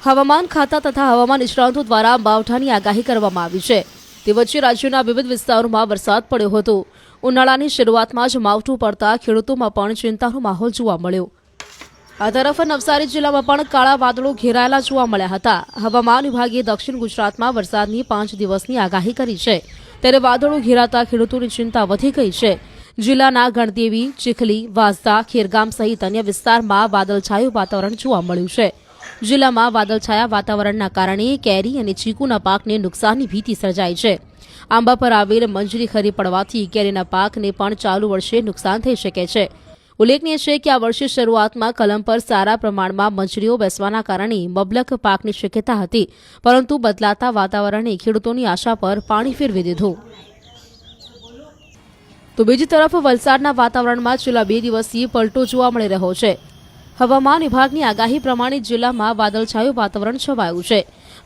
હવામાન ખાતા તથા હવામાન નિષ્ણાતો દ્વારા માવઠાની આગાહી કરવામાં આવી છે। તે વચ્ચે રાજ્યના વિવિધ વિસ્તારોમાં વરસાદ પડ્યો હતો। ઉનાળાની શરૂઆતમાં જ માવઠું પડતા ખેડૂતોમાં પણ ચિંતાનો માહોલ જોવા મળ્યો। આ તરફ નવસારી જિલ્લામાં પણ કાળા વાદળો ઘેરાયેલા જોવા મળ્યા હતા। હવામાન વિભાગે દક્ષિણ ગુજરાતમાં વરસાદની 5 દિવસની આગાહી કરી છે, ત્યારે વાદળો ઘેરાતા ખેડૂતોની ચિંતા વધી ગઈ છે। જિલ્લાના ગણદેવી, ચીખલી, વાંસદા, ખેરગામ સહિત અન્ય વિસ્તારમાં વાદળછાયું વાતાવરણ જોવા મળ્યું છે। જિલ્લામાં વાદળછાયા વાતાવરણના કારણે કેરી અને ચીકુના પાકને નુકસાનની ભીતિ સર્જાઈ છે। આંબા પર આવેલ મંજરી ખરી પડવાથી કેરીના પાકને પણ ચાલુ વર્ષે નુકસાન થઈ શકે છે। ઉલ્લેખનીય છે કે આ વર્ષે શરૂઆતમાં કલમ પર સારા પ્રમાણમાં મંજરીઓ બેસવાના કારણે મબલક પાકની શક્યતા હતી, પરંતુ બદલાતા વાતાવરણે ખેડૂતોની આશા પર પાણી ફેરવી દીધું। તો બીજી તરફ વલસાડના વાતાવરણમાં છેલ્લા 2 દિવસથી પલટો જોવા મળી રહ્યો છે। હવામાન વિભાગની આગાહી પ્રમાણે જિલ્લામાં વાદળછાયું વાતાવરણ છવાયું છે।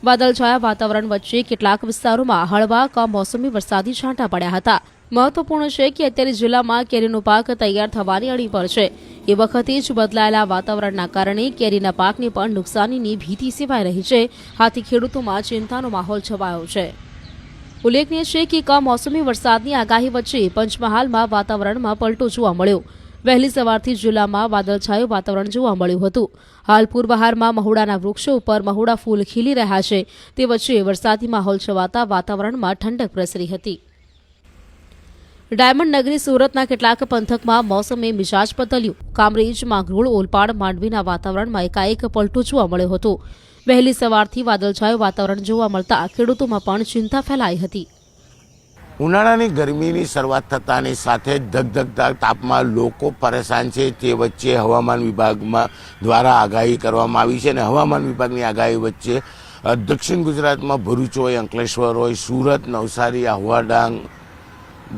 વાદળછાયા વાતાવરણ વચ્ચે કેટલાક વિસ્તારોમાં હળવા કમોસમી વરસાદી છાંટા પડ્યા હતા। મહત્વપૂર્ણ છે કે અત્યારે જિલ્લામાં કેરીનો પાક તૈયાર થવાની અણી પર છે। એ વખતે જ બદલાયેલા વાતાવરણના કારણે કેરીના પાકને પણ નુકસાનીની ભીતિ સેવાઈ રહી છે। આથી ખેડૂતોમાં ચિંતાનો માહોલ છવાયો છે। ઉલ્લેખનીય છે કે કમોસમી વરસાદની આગાહી વચ્ચે પંચમહાલમાં વાતાવરણમાં પલટો જોવા મળ્યો। વહેલી સવારથી જિલ્લામાં વાદળછાયું વાતાવરણ જોવા મળ્યું હતું। હાલ પૂર્વહારમાં મહુડાના વૃક્ષો ઉપર મહુડા ફૂલ ખીલી રહ્યા છે। તે વચ્ચે વરસાદી માહોલ છવાતા વાતાવરણમાં ઠંડક પ્રસરી હતી। ડાયમંડ નગરી સુરતના કેટલાક પંથકમાં મોસમે મિજાજ બદલ્યું। કામરેજ, માંગરોળ, ઓલપાડ, માંડવીના વાતાવરણમાં એકાએક પલટો જોવા મળ્યો હતો। વહેલી સવારથી વાદળછાયું વાતાવરણ જોવા મળતા ખેડૂતોમાં પણ ચિંતા ફેલાઈ હતી। ઉનાળાની ગરમીની શરૂઆત થતાની સાથે જ ધગધગતા તાપમાં લોકો પરેશાન છે। તે વચ્ચે હવામાન વિભાગમાં દ્વારા આગાહી કરવામાં આવી છે અને હવામાન વિભાગની આગાહી વચ્ચે દક્ષિણ ગુજરાતમાં ભરૂચ હોય, અંકલેશ્વર હોય, સુરત, નવસારી, આહવા, ડાંગ,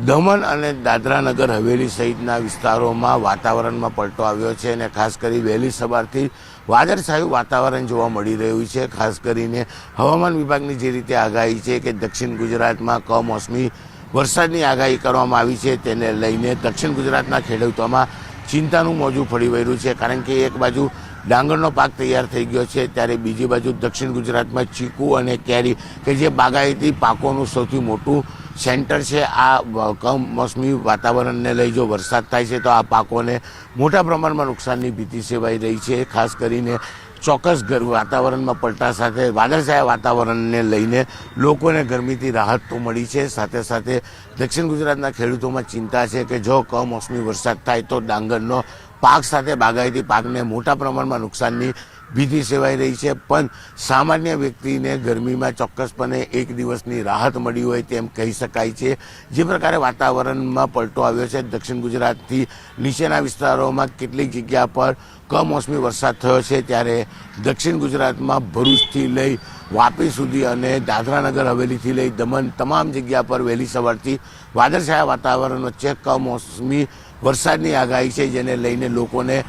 દમણ અને દાદરાનગર હવેલી સહિતના વિસ્તારોમાં વાતાવરણમાં પલટો આવ્યો છે અને ખાસ કરી વહેલી સવારથી વાદળછાયું વાતાવરણ જોવા મળી રહ્યું છે। ખાસ કરીને હવામાન વિભાગની જે રીતે આગાહી છે કે દક્ષિણ ગુજરાતમાં કમોસમી વરસાદની આગાહી કરવામાં આવી છે, તેને લઈને દક્ષિણ ગુજરાતના ખેડૂતોમાં ચિંતાનું મોજું ફરી વળ્યું છે। કારણ કે એક બાજુ ડાંગરનો પાક તૈયાર થઈ ગયો છે, ત્યારે બીજી બાજુ દક્ષિણ ગુજરાતમાં ચીકુ અને કેરી કે જે બાગાયતી પાકોનું સૌથી મોટું સેન્ટર છે। આ કમોસમી વાતાવરણને લઈ જો વરસાદ થાય છે તો આ પાકોને મોટા પ્રમાણમાં નુકસાનની ભીતિ સેવાઈ રહી છે। ખાસ કરીને ચોક્કસ વાતાવરણમાં પલટા સાથે વાદળછાયા વાતાવરણને લઈને લોકોને ગરમીથી રાહત તો મળી છે, સાથે સાથે દક્ષિણ ગુજરાતના ખેડૂતોમાં ચિંતા છે કે જો કમોસમી વરસાદ થાય તો ડાંગરનો પાક સાથે બાગાયતી પાકને મોટા પ્રમાણમાં નુકસાનની ભીતિ સેવાઈ રહી છે। પણ સામાન્ય વ્યક્તિને ગરમીમાં ચોક્કસપણે એક દિવસની રાહત મળી હોય તેમ કહી શકાય છે। જે પ્રકારે વાતાવરણમાં પલટો આવ્યો છે, દક્ષિણ ગુજરાતથી નીચેના વિસ્તારોમાં કેટલીક જગ્યા પર કમોસમી વરસાદ થયો છે, ત્યારે દક્ષિણ ગુજરાતમાં ભરૂચથી લઈ વાપી સુધી અને દાદરાનગર હવેલીથી લઈ દમણ તમામ જગ્યા પર વહેલી સવારથી વાદળછાયા વાતાવરણ વચ્ચે કમોસમી વરસાદની આગાહી છે, જેને લઈને લોકોને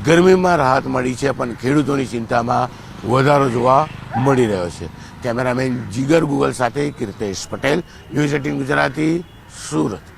ગરમીમાં રાહત મળી છે, પણ ખેડૂતોની ચિંતામાં વધારો જોવા મળી રહ્યો છે। કેમેરામેન જીગર ગુગલ સાથે કીર્તેશ પટેલ, ન્યૂઝ 18 ગુજરાતી, સુરત।